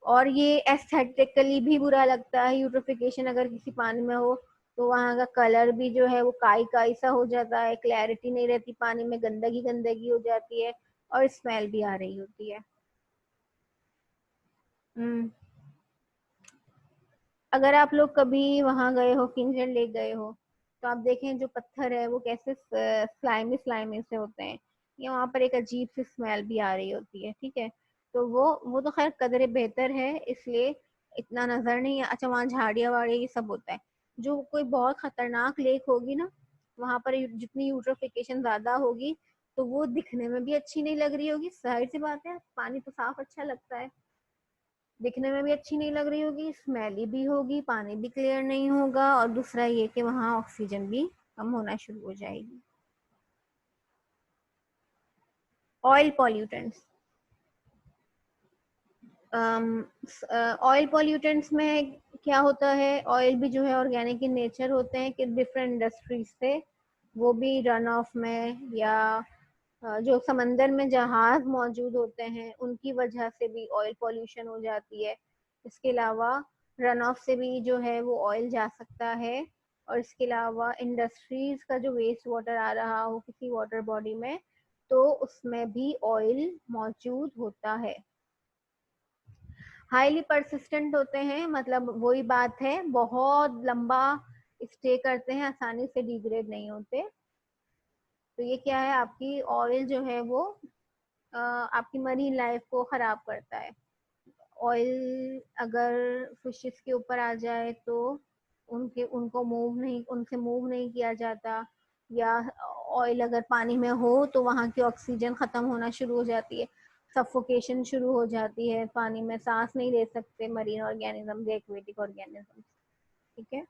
और ये एस्थेटिकली भी बुरा लगता है, यूट्रोफिकेशन अगर किसी पानी में हो तो वहाँ का कलर भी जो है वो काई काई सा हो जाता है, क्लैरिटी नहीं रहती पानी में, गंदगी गंदगी हो जाती है, और स्मेल भी आ रही होती है। हम्म, अगर आप लोग कभी वहां गए हो, किंजर लेक गए हो, तो आप देखें जो पत्थर है वो कैसे स्लाइमी स्लाइमी से होते हैं, या वहां पर एक अजीब सी स्मेल भी आ रही होती है। ठीक है, तो वो तो खैर कदरे बेहतर है, इसलिए इतना नजर नहीं है। अच्छा, वहाँ झाड़िया वाड़िया ये सब होता है। जो कोई बहुत खतरनाक लेक होगी ना, वहां पर जितनी यूट्रोफिकेशन ज्यादा होगी, तो वो दिखने में भी अच्छी नहीं लग रही होगी, जाहिर सी बात है, पानी तो साफ अच्छा लगता है, दिखने में भी अच्छी नहीं लग रही होगी, स्मेली भी होगी, पानी भी क्लियर नहीं होगा, और दूसरा ये कि वहाँ ऑक्सीजन भी कम होना शुरू हो जाएगी। ऑयल पॉल्यूटेंट्स, ऑयल पॉल्यूटेंट्स में क्या होता है, ऑयल भी जो है ऑर्गेनिक इन नेचर होते हैं कि डिफरेंट इंडस्ट्रीज से वो भी रन ऑफ में या जो समंदर में जहाज मौजूद होते हैं उनकी वजह से भी ऑयल पॉल्यूशन हो जाती है। इसके अलावा रन ऑफ से भी जो है वो ऑयल जा सकता है। और इसके अलावा इंडस्ट्रीज का जो वेस्ट वाटर आ रहा हो किसी वाटर बॉडी में, तो उसमें भी ऑयल मौजूद होता है। हाईली परसिस्टेंट होते हैं, मतलब वही बात है, बहुत लंबा स्टे करते हैं, आसानी से डिग्रेड नहीं होते। तो ये क्या है, आपकी ऑयल जो है वो आपकी मरीन लाइफ को खराब करता है। ऑयल अगर फिशेस के ऊपर आ जाए तो उनसे मूव नहीं किया जाता, या ऑयल अगर पानी में हो तो वहाँ की ऑक्सीजन खत्म होना शुरू हो जाती है, सफोकेशन शुरू हो जाती है, पानी में सांस नहीं ले सकते मरीन ऑर्गेनिज्म, एक्वेटिक ऑर्गेनिज्म। ठीक है।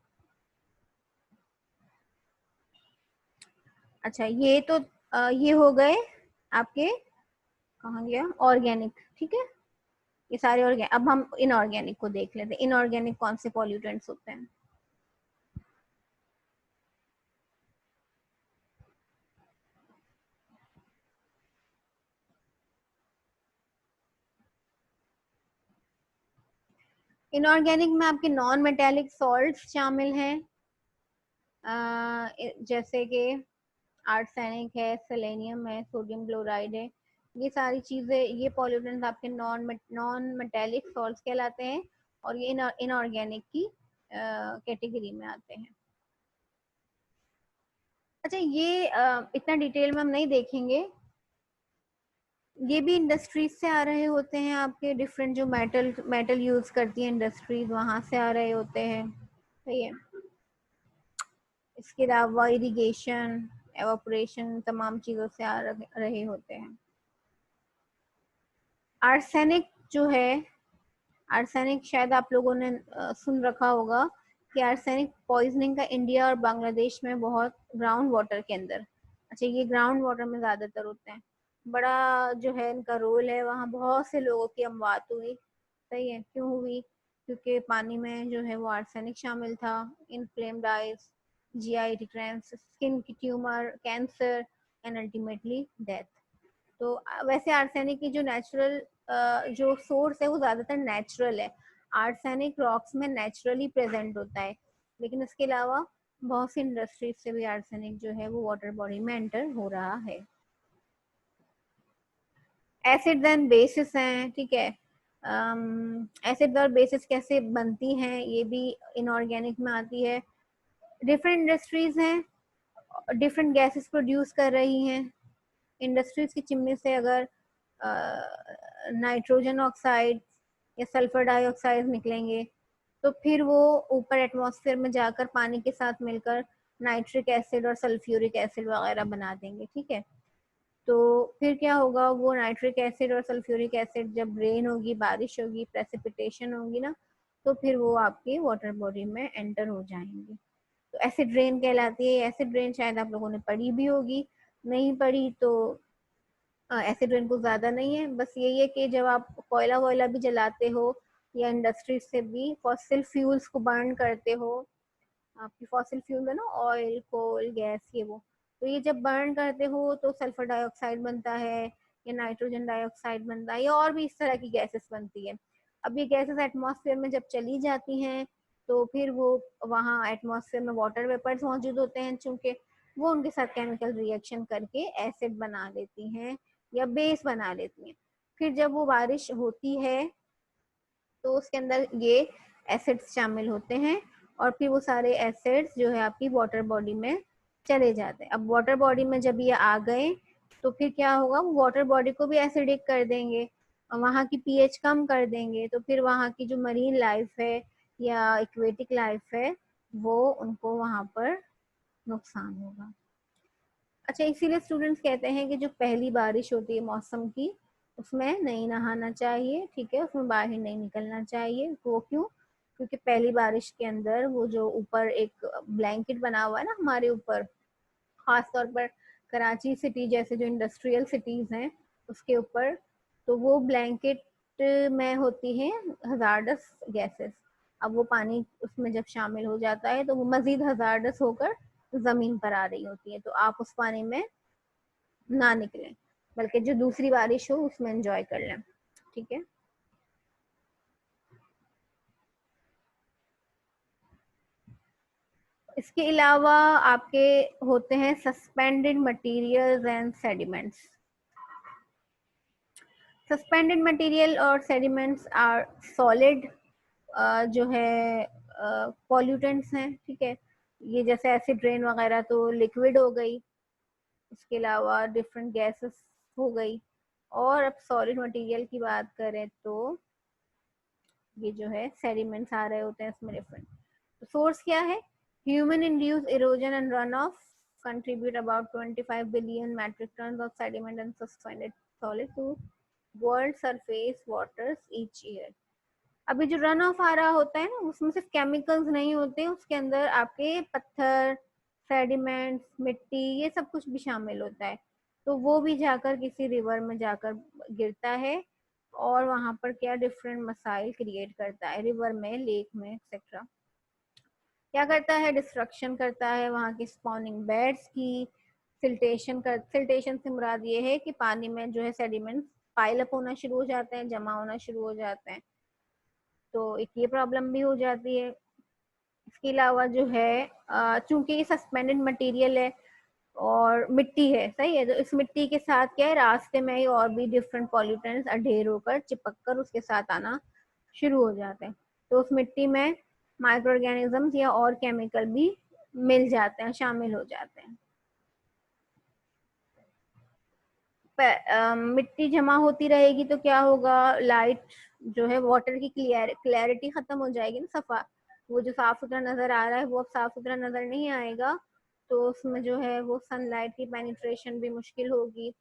अच्छा, ये तो ये हो गए आपके, कहाँ गया ऑर्गेनिक। ठीक है, ये सारे ऑर्गेनिक। अब हम इनऑर्गेनिक को देख लेते हैं, इनऑर्गेनिक कौन से पॉल्यूटेंट्स होते हैं। इनऑर्गेनिक में आपके नॉन मेटेलिक सॉल्ट्स शामिल हैं, जैसे कि आर्सेनिक है, सेलेनियम है, सोडियम क्लोराइड है। ये सारी चीजें, ये पॉल्यूटेंट्स आपके नॉन मेटेलिक सॉल्ट्स कहलाते हैं, और ये इनऑर्गेनिक की कैटेगरी में आते हैं। अच्छा, ये इतना डिटेल में हम नहीं देखेंगे। ये भी इंडस्ट्रीज से आ रहे होते हैं, आपके डिफरेंट जो मेटल यूज करती है इंडस्ट्रीज, वहां से आ रहे होते हैं। सही है। इसके अलावा इरिगेशन, एवापोरेशन, तमाम चीजों से आ रहे होते हैं। आर्सेनिक जो है, आर्सेनिक शायद आप लोगों ने सुन रखा होगा कि आर्सेनिक पॉइजनिंग का इंडिया और बांग्लादेश में बहुत ग्राउंड वाटर के अंदर। अच्छा, ये ग्राउंड वाटर में ज्यादातर होते हैं। बड़ा जो है इनका रोल है, वहाँ बहुत से लोगों की अमवात हुई। सही है, क्यों हुई? क्योंकि पानी में जो है वो आर्सेनिक शामिल था। इनफ्लेम्ड आइज, जीआई रिकरेंस, स्किन की tumour, cancer, and ultimately death. तो वैसे आर्सेनिक की जो नेचुरल जो सोर्स है वो ज्यादातर नेचुरल है। आर्सेनिक रॉक्स में नेचुरली प्रेजेंट होता है, लेकिन इसके अलावा बहुत सी इंडस्ट्रीज से भी आर्सेनिक जो है वो वाटर बॉडी में एंटर हो रहा है। एसिड एंड बेसिस हैं, ठीक है। एसिड और बेसिस कैसे बनती हैं, ये भी इनऑर्गेनिक में आती है। डिफरेंट इंडस्ट्रीज हैं, डिफरेंट गैसेस प्रोड्यूस कर रही हैं। इंडस्ट्रीज की चिमनी से अगर नाइट्रोजन ऑक्साइड या सल्फर डाइऑक्साइड निकलेंगे, तो फिर वो ऊपर एटमॉस्फेयर में जाकर पानी के साथ मिलकर नाइट्रिक एसिड और सल्फ्यूरिक एसिड वगैरह बना देंगे। ठीक है। तो फिर क्या होगा, वो नाइट्रिक एसिड और सल्फ्यूरिक एसिड जब रेन होगी, बारिश होगी, प्रेसिपिटेशन होगी ना, तो फिर वो आपके वाटर बॉडी में एंटर हो जाएंगे। तो एसिड रेन कहलाती है। एसिड रेन शायद आप लोगों ने पढ़ी भी होगी, नहीं पढ़ी तो एसिड रेन कुछ ज्यादा नहीं है, बस यही है कि जब आप कोयला वोयला भी जलाते हो या इंडस्ट्री से भी फॉसिल फ्यूल्स को बर्न करते हो, आपकी फॉसिल फ्यूल है ना, ऑयल, कोल, गैस, ये वो, तो ये जब बर्न करते हो तो सल्फर डाइऑक्साइड बनता है, या नाइट्रोजन डाइऑक्साइड बनता है, या और भी इस तरह की गैसेस बनती है। अब ये गैसेस एटमॉस्फेयर में जब चली जाती हैं, तो फिर वो वहाँ एटमॉस्फेयर में वाटर वेपर्स मौजूद होते हैं, चूंकि वो उनके साथ केमिकल रिएक्शन करके एसिड बना लेती हैं या बेस बना लेती हैं। फिर जब वो बारिश होती है तो उसके अंदर ये एसिड्स शामिल होते हैं, और फिर वो सारे एसिड्स जो है आपकी वाटर बॉडी में चले जाते हैं। अब वाटर बॉडी में जब ये आ गए तो फिर क्या होगा, वो वाटर बॉडी को भी एसिडिक कर देंगे और वहाँ की पीएच कम कर देंगे, तो फिर वहाँ की जो मरीन लाइफ है या एक्वेटिक लाइफ है, वो उनको वहाँ पर नुकसान होगा। अच्छा, इसीलिए स्टूडेंट्स कहते हैं कि जो पहली बारिश होती है मौसम की, उसमें नहीं नहाना चाहिए। ठीक है, उसमें बाहर नहीं निकलना चाहिए। वो क्यों? क्योंकि पहली बारिश के अंदर वो जो ऊपर एक ब्लैंकेट बना हुआ है ना हमारे ऊपर, खास तौर पर कराची सिटी जैसे जो इंडस्ट्रियल सिटीज हैं उसके ऊपर, तो वो ब्लैंकेट में होती है हजार्डस गैसेस। अब वो पानी उसमें जब शामिल हो जाता है तो वो मजीद हजार्डस होकर जमीन पर आ रही होती है, तो आप उस पानी में ना निकलें। बल्कि जो दूसरी बारिश हो उसमें एंजॉय कर लें। ठीक है। इसके अलावा आपके होते हैं suspended materials and sediments. Suspended material और सेडिमेंट्स आर सॉलिड जो है पॉल्यूटेंट्स हैं। ठीक है, ये जैसे एसिड रेन वगैरह तो लिक्विड हो गई, इसके अलावा डिफरेंट गैसेस हो गई। और अब सॉलिड मटेरियल की बात करें तो ये जो है सेडिमेंट्स आ रहे होते हैं इसमें डिफरेंट। तो सोर्स क्या है? Human induce erosion and run of contribute about 25 billion metric tons of sediment and suspended solid to world surface waters each year। अभी जो रन ऑफ आ रहा होता है ना, उसमें सिर्फ केमिकल्स नहीं होते, उसके अंदर आपके पत्थर, सेडिमेंट्स, मिट्टी, ये सब कुछ भी शामिल होता है। तो वो भी जाकर किसी रिवर में जाकर गिरता है और वहां पर क्या डिफरेंट मसाइल क्रिएट करता है, रिवर में, लेक में, एक्सेट्रा। क्या करता है? डिस्ट्रक्शन करता है वहाँ की स्पॉनिंग बेड्स की। सिल्टेशन से मुराद ये है कि पानी में जो है सेडिमेंट्स पाइल अप होना शुरू हो जाते हैं, जमा होना शुरू हो जाते हैं, तो एक ये प्रॉब्लम भी हो जाती है। इसके अलावा जो है चूंकि ये सस्पेंडेड मटेरियल है और मिट्टी है, सही है, तो इस मिट्टी के साथ क्या है, रास्ते में ही और भी डिफरेंट पॉल्यूटेंट्स अढेर होकर चिपक कर उसके साथ आना शुरू हो जाते हैं। तो उस मिट्टी में माइक्रो ऑर्गेनिजम्स या और केमिकल भी मिल जाते हैं, शामिल हो जाते हैं। मिट्टी जमा होती रहेगी तो क्या होगा, लाइट जो है, वाटर की क्लैरिटी खत्म हो जाएगी ना, सफा, वो जो साफ सुथरा नजर आ रहा है वो अब साफ सुथरा नजर नहीं आएगा। तो उसमें जो है वो सनलाइट की पेनिट्रेशन भी मुश्किल होगी,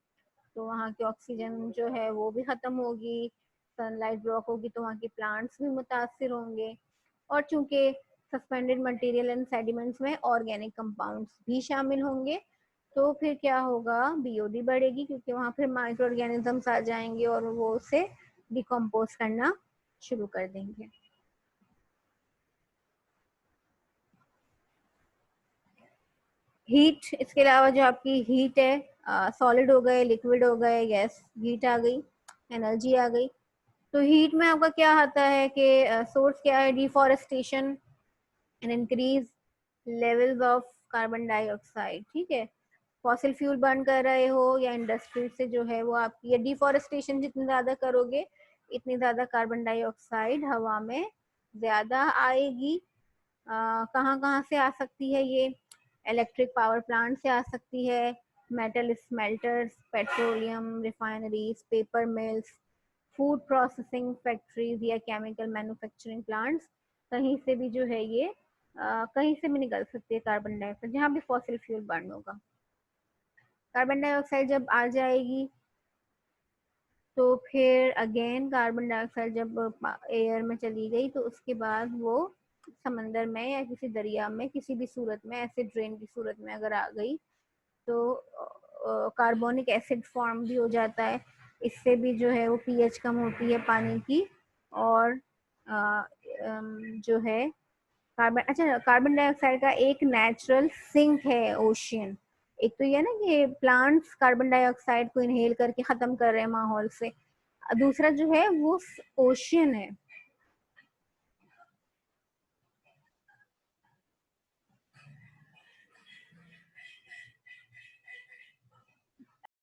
तो वहाँ की ऑक्सीजन जो है वो भी खत्म होगी। सनलाइट ब्लॉक होगी तो वहाँ के प्लांट्स भी मुतासर होंगे। और चूंकि सस्पेंडेड मटेरियल एंड सेडिमेंट्स में ऑर्गेनिक कंपाउंड्स भी शामिल होंगे, तो फिर क्या होगा, बीओडी बढ़ेगी, क्योंकि वहां फिर माइक्रो ऑर्गेनिजम्स आ जाएंगे और वो उसे डिकम्पोज करना शुरू कर देंगे। हीट, इसके अलावा जो आपकी हीट है, सॉलिड हो गए, लिक्विड हो गए, गैस, हीट आ गई, एनर्जी आ गई। तो हीट में आपका क्या आता है कि सोर्स क्या है, deforestation and increase levels of carbon dioxide. ठीक है, फॉसिल फ्यूल बर्न कर रहे हो या इंडस्ट्री से जो है वो आपकी, या डिफॉरेस्टेशन जितनी ज्यादा करोगे इतनी ज्यादा कार्बन डाइऑक्साइड हवा में ज्यादा आएगी। कहाँ कहाँ से आ सकती है ये? इलेक्ट्रिक पावर प्लांट से आ सकती है, metal smelters, petroleum refineries, paper mills, food processing factories या केमिकल मैन्युफैक्चरिंग प्लांट्स, कहीं से भी जो है ये कहीं से भी निकल सकती है कार्बन डाइऑक्साइड, जहाँ भी फॉसिल फ्यूल बर्न होगा। कार्बन डाइऑक्साइड जब आ जाएगी तो फिर अगेन कार्बन डाइऑक्साइड जब एयर में चली गई तो उसके बाद वो समंदर में या किसी दरिया में किसी भी सूरत में, एसिड रेन की सूरत में अगर आ गई तो कार्बोनिक एसिड फॉर्म भी हो जाता है। इससे भी जो है वो पीएच कम होती है पानी की। और जो है कार्बन डाइऑक्साइड का एक नेचुरल सिंक है ओशियन। एक तो ये ना कि प्लांट्स कार्बन डाइऑक्साइड को इनहेल करके खत्म कर रहे हैं माहौल से, दूसरा जो है वो ओशियन है,